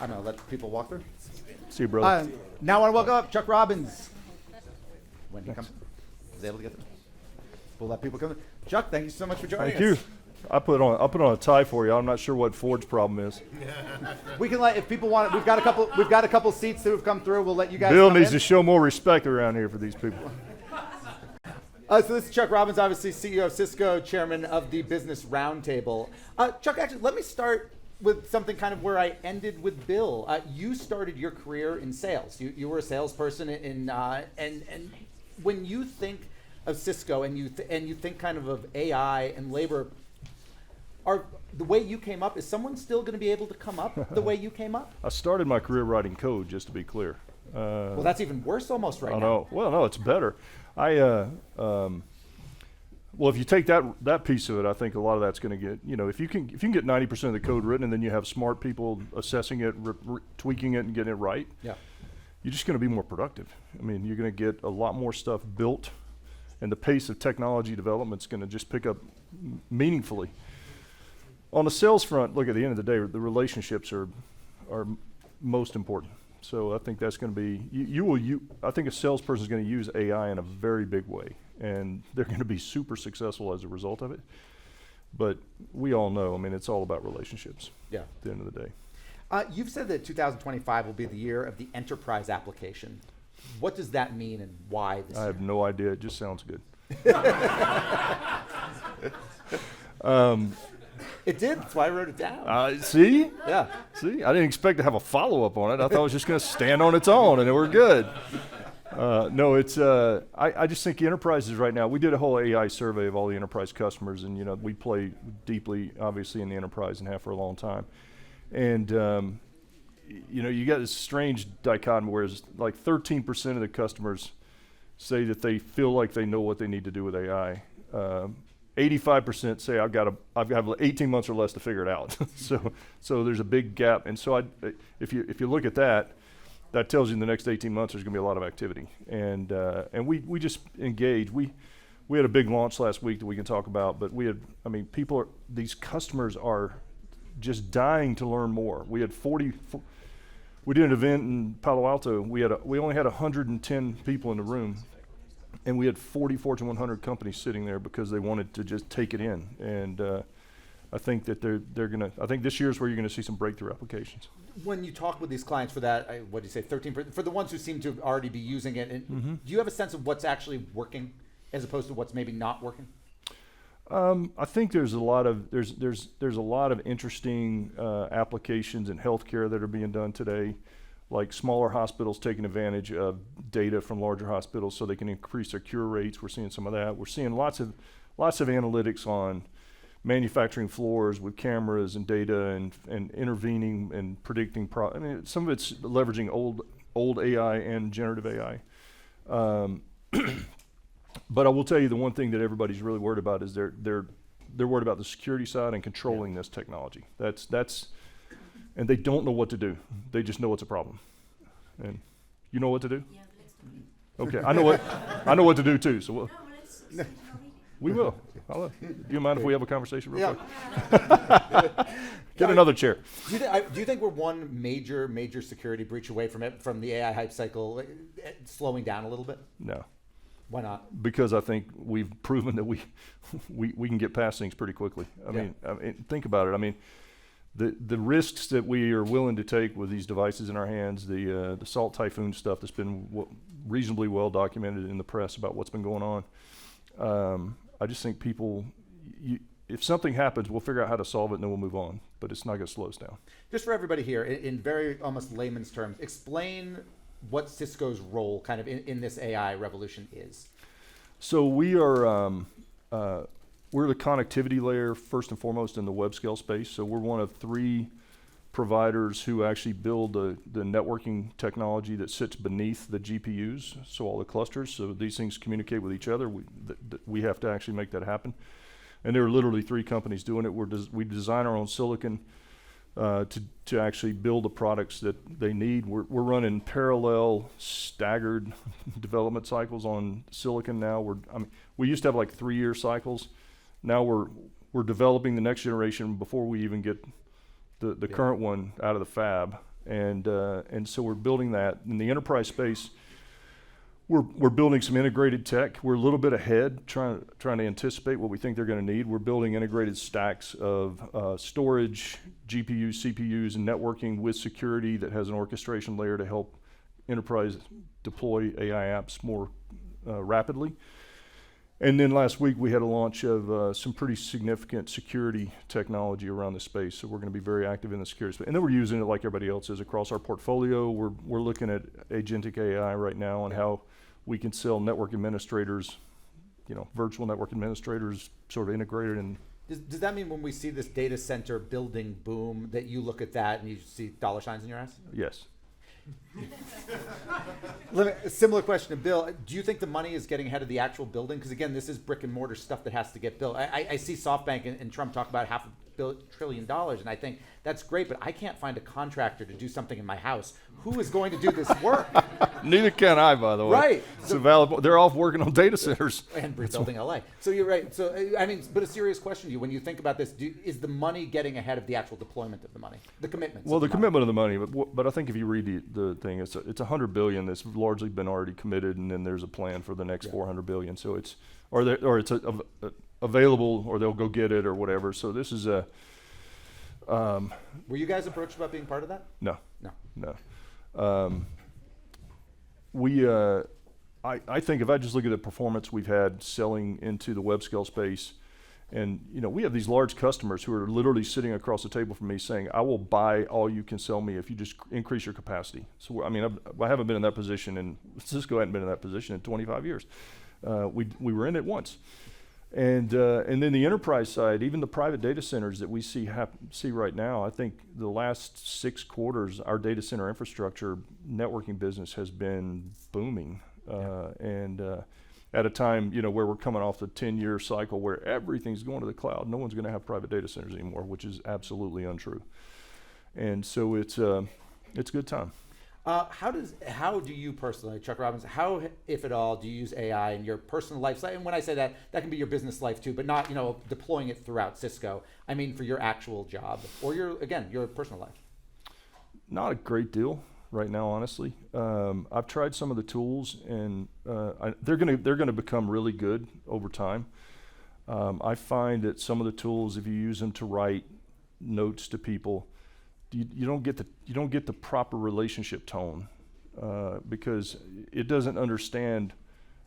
I'm going to let people walk through. See you, brother. Now I want to welcome up Chuck Robbins. When he comes, is able to get through. We'll let people come in. Chuck, thank you so much for joining us. Thank you. I'll put on a tie for you. I'm not sure what Ford's problem is. We can let, if people want it, we've got a couple seats that have come through. We'll let you guys Bill come needs in. to show more respect around here for these people. So this is Chuck Robbins, obviously CEO of Cisco, chairman of the Business Roundtable. Chuck, actually, let me start with something kind of where I ended with Bill. You started your career in sales. You were a salesperson and when you think of Cisco and you think kind of AI and labor, the way you came up, is someone still going to be able to come up the way you came up? I started my career writing code, just to be clear. Well, that's even worse almost right now. No. Well, no, it's better. Well, if you take that piece of it, I think a lot of that's going to get, if you can get 90% of the code written and then you have smart people assessing it, tweaking it and getting it right, yeah, you're just going to be more productive. I mean, you're going to get a lot more stuff built, and the pace of technology development is going to just pick up meaningfully. On the sales front, look, at the end of the day, the relationships are most important. So I think that's going to be, I think a salesperson is going to use AI in a very big way, and they're going to be super successful as a result of it. But we all know, I mean, it's all about relationships. Yeah. At the end of the day. You've said that 2025 will be the year of the enterprise application. What does that mean and why this year? I have no idea. It just sounds good. It did. That's why I wrote it down. See? Yeah. See? I didn't expect to have a follow-up on it. I thought it was just going to stand on its own, and we're good. No, it's. I just think the enterprises right now. We did a whole AI survey of all the enterprise customers, and we play deeply, obviously, in the enterprise and have for a long time. And you got this strange dichotomy where it's like 13% of the customers say that they feel like they know what they need to do with AI. 85% say I've got 18 months or less to figure it out. so there's a big gap, and so if you look at that tells you in the next 18 months there's going to be a lot of activity, and we just engage. We had a big launch last week that we can talk about, but these customers are just dying to learn more. We had we did an event in Palo Alto. We only had 110 people in the room. And we had 40 Fortune 100 companies sitting there because they wanted to just take it in. And I think that I think this year is where you're going to see some breakthrough applications. When you talk with these clients for that, what do you say, 13%? For the ones who seem to already be using it, do you have a sense of what's actually working as opposed to what's maybe not working? I think there's a lot of interesting applications in healthcare that are being done today. Like smaller hospitals taking advantage of data from larger hospitals so they can increase their cure rates. We're seeing some of that. We're seeing lots of analytics on manufacturing floors with cameras and data and intervening and predicting. Some of it's leveraging old AI and generative AI. But I will tell you the one thing that everybody's really worried about is they're worried about the security side and controlling this technology. And they don't know what to do. They just know it's a problem. And you know what to do? Yeah, let's do it. Okay, I know what to do too. So we will. Do you mind if we have a conversation real quick? Get another chair. Do you think we're one major security breach away from the AI hype cycle slowing down a little bit? No. Why not? Because I think we've proven that we can get past things pretty quickly. I mean, think about it. I mean, the risks that we are willing to take with these devices in our hands, the Salt Typhoon stuff that's been reasonably well documented in the press about what's been going on. I just think people, if something happens, we'll figure out how to solve it and then we'll move on. But it's not going to slow us down. Just for everybody here, in very almost layman's terms, explain what Cisco's role kind of in this AI revolution is. So we are. We're the connectivity layer first and foremost in the Webscale space. So we're one of 3 providers who actually build the networking technology that sits beneath the GPUs, so all the clusters. So these things communicate with each other. We have to actually make that happen. And there are literally 3 companies doing it. We design our own silicon to actually build the products that they need. We're running parallel, staggered development cycles on silicon now. We used to have like 3-year cycles. Now we're developing the next generation before we even get the current one out of the fab. And so we're building that. In the enterprise space, we're building some integrated tech. We're a little bit ahead, trying to anticipate what we think they're going to need. We're building integrated stacks of storage, GPUs, CPUs, and networking with security that has an orchestration layer to help enterprise deploy AI apps more rapidly. And then last week we had a launch of some pretty significant security technology around the space. So we're going to be very active in the security space. And then we're using it like everybody else is across our portfolio. We're looking at agentic AI right now and how we can sell network administrators, virtual network administrators sort of integrated in. Does that mean when we see this data center building boom that you look at that and you see dollar signs in your eyes? Yes. A similar question to Bill. Do you think the money is getting ahead of the actual building? Because again, this is brick and mortar stuff that has to get built. I see SoftBank and Trump talk about $500 billion, and I think that's great, but I can't find a contractor to do something in my house. Who is going to do this work? Neither can I, by the way. Right. It's a valid. They're all working on data centers. And rebuilding LA. So you're right. So, I mean, but a serious question to you. When you think about this, is the money getting ahead of the actual deployment of the money? The commitments? Well, the commitment of the money, but I think if you read the thing, it's $100 billion that's largely been already committed, and then there's a plan for the next $400 billion. So it's, it's available, or they'll go get it, or whatever. So this is a. Were you guys approached about being part of that? No. No. I think if I just look at the performance we've had selling into the Webscale space, and we have these large customers who are literally sitting across the table from me saying, "I will buy all you can sell me if you just increase your capacity." So I mean, I haven't been in that position, and Cisco hadn't been in that position in 25 years. We were in it once. And then the enterprise side, even the private data centers that we see right now, I think the last 6 quarters, our data center infrastructure networking business has been booming. And at a time, where we're coming off the 10-year cycle where everything's going to the cloud, no one's going to have private data centers anymore, which is absolutely untrue. And so it's a good time. How do you personally, Chuck Robbins, how, if at all, do you use AI in your personal life? And when I say that, that can be your business life too, but not, deploying it throughout Cisco. I mean, for your actual job or your personal life. Not a great deal right now, honestly. I've tried some of the tools, and they're gonna become really good over time. I find that some of the tools, if you use them to write notes to people, you don't get the proper relationship tone because it doesn't understand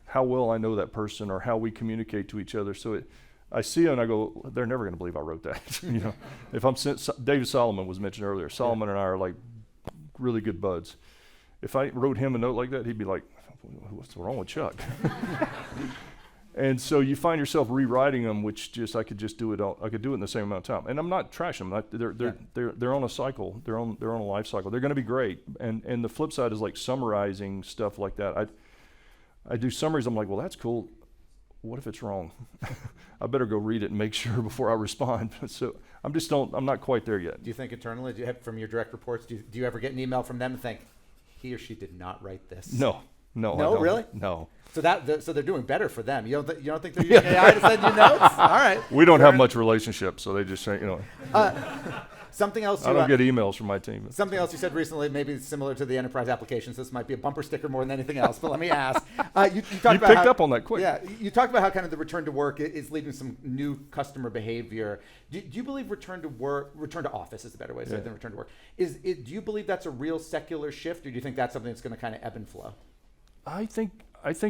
how well I know that person or how we communicate to each other. So I see it and I go, they're never going to believe I wrote that. If I'm David Solomon was mentioned earlier. Solomon and I are like really good buds. If I wrote him a note like that, he'd be like, "What's wrong with Chuck?" And so you find yourself rewriting them, which I could do it in the same amount of time. And I'm not trashing them. They're on a cycle. They're on a life cycle. They're going to be great. And the flip side is like summarizing stuff like that. I do summaries. I'm like, well, that's cool. What if it's wrong? I better go read it and make sure before I respond. So I'm not quite there yet. Do you think internally, from your direct reports, do you ever get an email from them and think, he or she did not write this? No, No, really? No. So they're doing better for them. You don't think they're using AI to send you notes? All right. We don't have much relationship, so they just say, Something else. I don't get emails from my team. Something else you said recently, maybe similar to the enterprise applications. This might be a bumper sticker more than anything else, but let me ask. You picked up on that quick. Yeah, you talked about how kind of the return to work is leading to some new customer behavior. Do you believe return to office is a better way to say it than return to work? Do you believe that's a real secular shift, or do you think that's something that's going to kind of ebb and flow? I think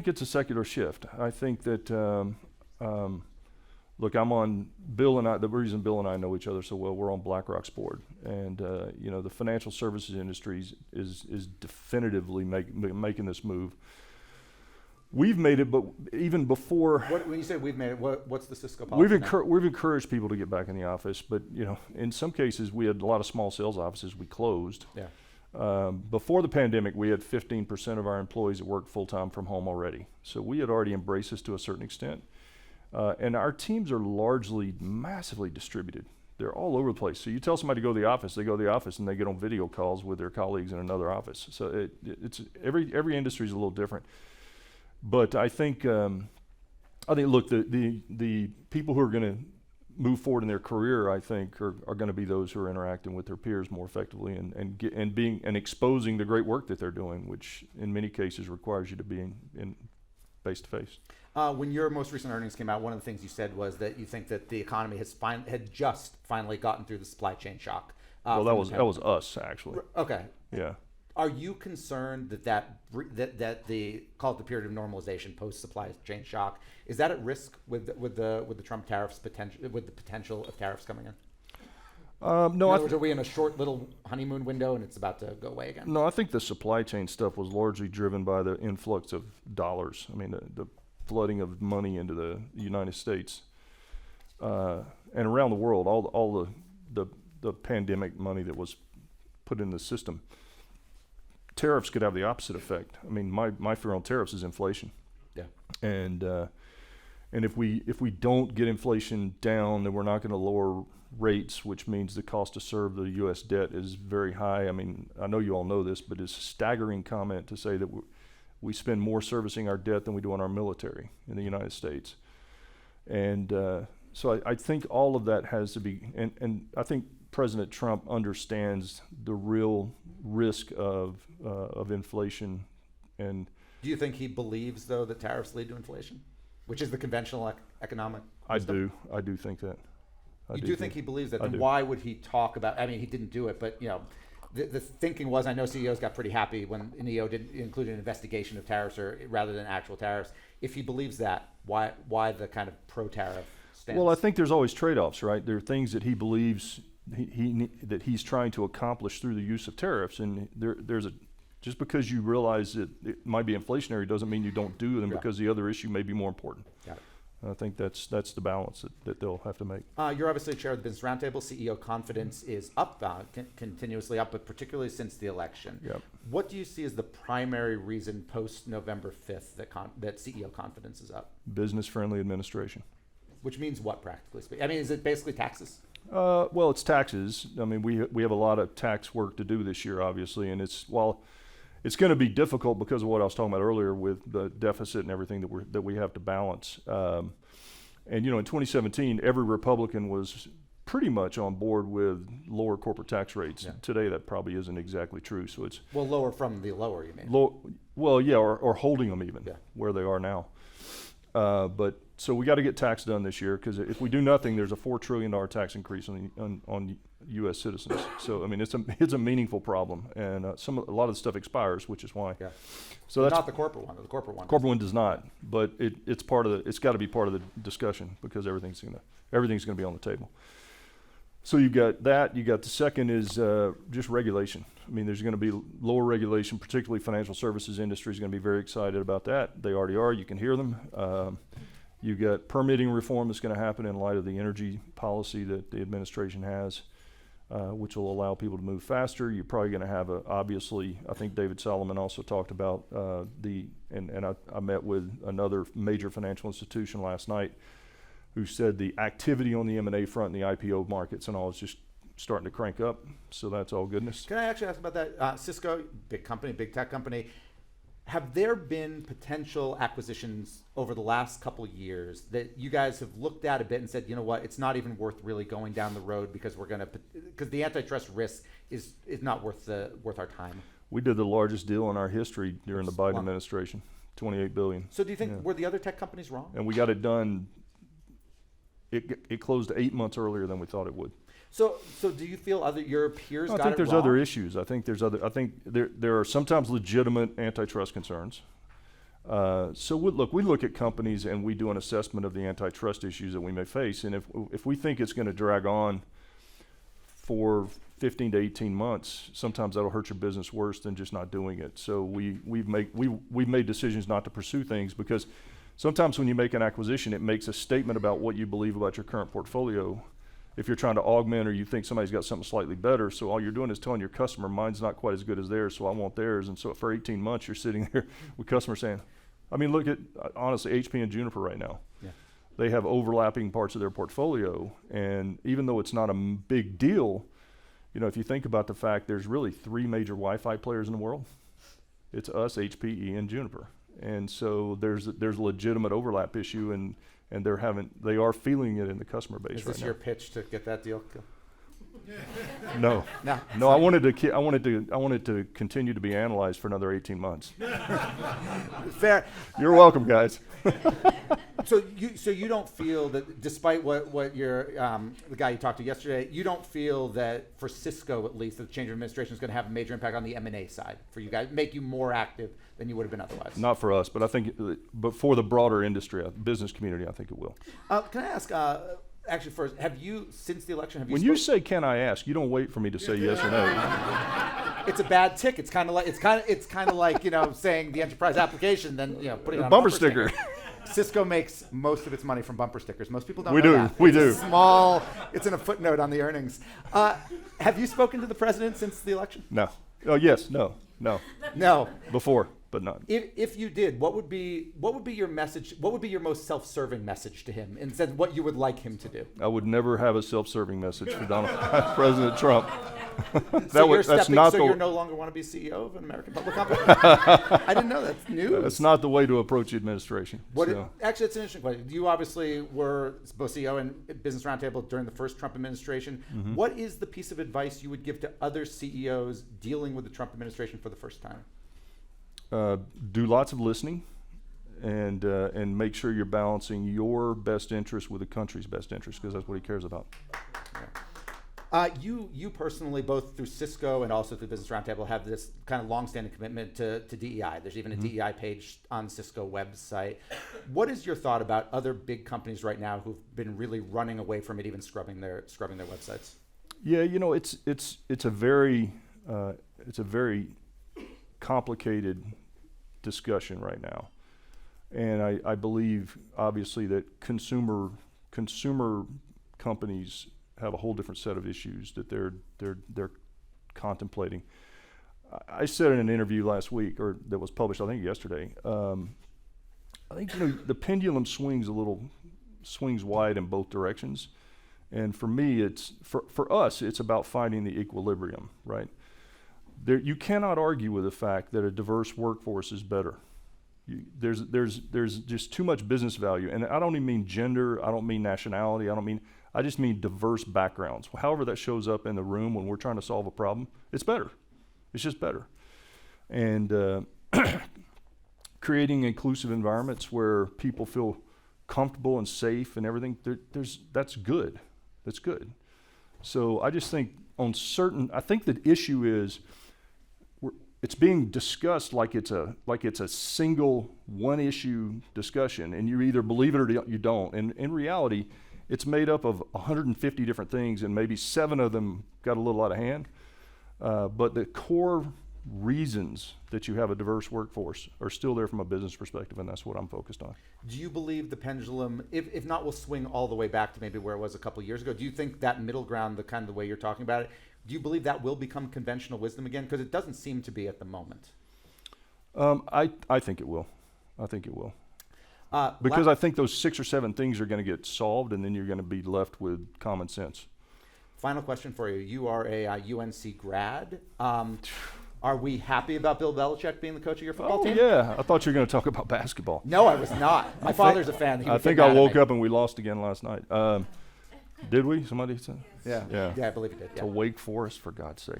it's a secular shift. I think that, look, I'm on Bill and I. The reason Bill and I know each other so well, we're on BlackRock's board, and the financial services industry is definitively making this move. We've made it, but even before. When you say we've made it, what's the Cisco policy? We've encouraged people to get back in the office, but in some cases we had a lot of small sales offices we closed. Yeah. Before the pandemic, we had 15% of our employees that worked full-time from home already. So we had already embraced this to a certain extent. And our teams are largely massively distributed. They're all over the place. So you tell somebody to go to the office, they go to the office and they get on video calls with their colleagues in another office. So it's every industry is a little different. But I think look, the people who are going to move forward in their career, I think, are going to be those who are interacting with their peers more effectively and exposing the great work that they're doing, which in many cases requires you to be in face to face. When your most recent earnings came out, one of the things you said was that you think that the economy had just finally gotten through the supply chain shock. Well, that was us actually. Okay. Yeah. Are you concerned that the call it the period of normalization post supply chain shock, is that at risk with the Trump tariffs with the potential of tariffs coming in? No. In other words, are we in a short little honeymoon window and it's about to go away again? No, I think the supply chain stuff was largely driven by the influx of dollars. I mean, the flooding of money into the United States and around the world. All the pandemic money that was put in the system. Tariffs could have the opposite effect. I mean, my fear on tariffs is inflation. Yeah. And if we don't get inflation down, then we're not going to lower rates, which means the cost to serve the U.S. debt is very high. I mean, I know you all know this, but it's a staggering comment to say that we spend more servicing our debt than we do on our military in the United States. And so I think all of that has to be, and I think President Trump understands the real risk of inflation. And do you think he believes, though, that tariffs lead to inflation, which is the conventional economic wisdom? I do think that. You do think he believes that? Then why would he talk about? I mean, he didn't do it, but you know, the thinking was. I know CEOs got pretty happy when NEO didn't include an investigation of tariffs rather than actual tariffs. If he believes that, why the kind of pro-tariff stance? Well, I think there's always trade-offs, right? There are things that he believes that he's trying to accomplish through the use of tariffs, and there's just because you realize that it might be inflationary doesn't mean you don't do them because the other issue may be more important. Got it. I think that's the balance that they'll have to make. You're obviously chair of the Business Roundtable. CEO confidence is up, continuously up, but particularly since the election. Yep. What do you see as the primary reason post November 5th that CEO confidence is up? Business-friendly administration. Which means what, practically speaking? I mean, is it basically taxes? Well, it's taxes. I mean, we have a lot of tax work to do this year, obviously, and it's going to be difficult because of what I was talking about earlier with the deficit and everything that we have to balance. And you know, in 2017, every Republican was pretty much on board with lower corporate tax rates. Yeah. Today, that probably isn't exactly true. So it's lower from the lower, you mean? Well, yeah, or holding them even where they are now. But so we got to get tax done this year because if we do nothing, there's a $4 trillion tax increase on U.S. citizens. So I mean, it's a meaningful problem, and a lot of the stuff expires, which is why. Yeah. So that's not the corporate one. The corporate one. Corporate one does not, but it's part of the. It's got to be part of the discussion because everything's gonna be on the table. So you got that. You got the second is just regulation. I mean, there's going to be lower regulation, particularly financial services industry is going to be very excited about that. They already are. You can hear them. You got permitting reform that's going to happen in light of the energy policy that the administration has, which will allow people to move faster. You're probably going to have obviously, I think David Solomon also talked about I met with another major financial institution last night who said the activity on the M&A front in the IPO markets and all is just starting to crank up. So that's all goodness. Can I actually ask about that? Cisco, big company, big tech company. Have there been potential acquisitions over the last couple of years that you guys have looked at a bit and said, you know what, it's not even worth really going down the road because the antitrust risk is not worth our time? We did the largest deal in our history during the Biden administration, $28 billion. So do you think were the other tech companies wrong? And we got it done. It closed 8 months earlier than we thought it would. So do you feel your peers got it wrong? I think there's other issues. I think there are sometimes legitimate antitrust concerns. So we look at companies and we do an assessment of the antitrust issues that we may face. And if we think it's going to drag on for 15 to 18 months, sometimes that'll hurt your business worse than just not doing it. So we've made decisions not to pursue things because sometimes when you make an acquisition, it makes a statement about what you believe about your current portfolio. If you're trying to augment or you think somebody's got something slightly better, so all you're doing is telling your customer, mine's not quite as good as theirs, so I want theirs. And so for 18 months, you're sitting there with customers saying, I mean, look at, honestly, HP and Juniper right now. Yeah. They have overlapping parts of their portfolio, and even though it's not a big deal, you know, if you think about the fact there's really 3 major Wi-Fi players in the world. It's us, HPE, and Juniper. And so there's a legitimate overlap issue, and and they are feeling it in the customer base Is right this now. your pitch to get that deal? No. No. No, I wanted to continue to be analyzed for another 18 months. Fair. You're welcome, guys. So you don't feel that, despite what your the guy you talked to yesterday, you don't feel that for Cisco at least, the change of administration is going to have a major impact on the M&A side for you guys, make you more active than you would have been otherwise? Not for us, but I think, but for the broader industry, business community, I think it will. Can I ask? Actually, first, have you, since the election, have you? When you say "Can I ask," you don't wait for me to say yes or no. It's a bad tick. It's kind of like saying the enterprise application, then putting it on a Bumper sticker. Cisco makes most of its money from bumper stickers. Most people don't We know do. that. We It's do. a small. It's in a footnote on the earnings. Have you spoken to the president since the election? No. Oh yes. No. No. Before, but not. If you did, what would be your message? What would be your most self-serving message to him, and said what you would like him to do? I would never have a self-serving message for President Trump. You're no longer want to be CEO of an American public company? I didn't know that's news. That's not the way to approach the administration. Actually, it's an interesting question. You obviously were both CEO and Business Roundtable during the first Trump administration. Mm-hmm. What is the piece of advice you would give to other CEOs dealing with the Trump administration for the first time? Do lots of listening, and make sure you're balancing your best interest with the country's best interest, because that's what he cares about. You personally, both through Cisco and also through Business Roundtable, have this kind of long-standing commitment to DEI. There's even a DEI page on Cisco website. What is your thought about other big companies right now who've been really running away from it, even scrubbing their websites? Yeah, it's a very complicated discussion right now, and I believe obviously that consumer companies have a whole different set of issues that they're contemplating. I said in an interview last week, or that was published I think yesterday, I think the pendulum swings wide in both directions, and for me it's for us it's about finding the equilibrium, right? You cannot argue with the fact that a diverse workforce is better. There's just too much business value, and I don't even mean gender, I don't mean nationality, I just mean diverse backgrounds. However that shows up in the room when we're trying to solve a problem, it's better. It's just better. And creating inclusive environments where people feel comfortable and safe and everything, that's good. That's good. So I just think I think the issue is it's being discussed like it's a single one issue discussion, and you either believe it or you don't. And in reality, it's made up of 150 different things, and maybe 7 of them got a little out of hand. But the core reasons that you have a diverse workforce are still there from a business perspective, and that's what I'm focused on. Do you believe the pendulum, if not, will swing all the way back to maybe where it was a couple of years ago? Do you think that middle ground, the kind of the way you're talking about it, do you believe that will become conventional wisdom again? Because it doesn't seem to be at the moment. I think it will. I think it will. Because I think those 6 or 7 things are going to get solved, and then you're going to be left with common sense. Final question for you. You are a UNC grad. Are we happy about Bill Belichick being the coach of your football team? Yeah. I thought you were going to talk about basketball. No, I was not. My father's a fan. I think I woke up and we lost again last night. Did we? Somebody said? Yeah, I believe you did. Yeah. To Wake Forest, for God's sake.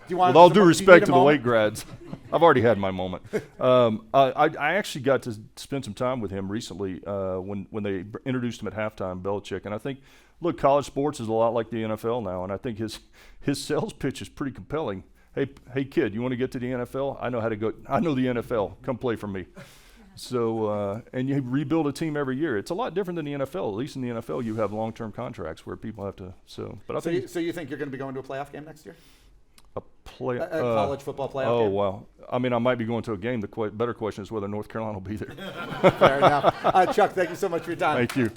With all due respect to the Wake grads, I've already had my moment. I actually got to spend some time with him recently when they introduced him at halftime, Belichick, and I think, look, college sports is a lot like the NFL now, and I think his sales pitch is pretty compelling. Hey kid, you want to get to the NFL? I know how to go. I know the NFL. Come play for me. So, and you rebuild a team every year. It's a lot different than the NFL. At least in the NFL, you have long-term contracts where people have to. So you think you're going to be going to a playoff game next year? A college football playoff game? Oh, well, I mean, I might be going to a game. The better question is whether North Carolina will be there. Fair enough. Chuck, thank you so much for your time. Thank you.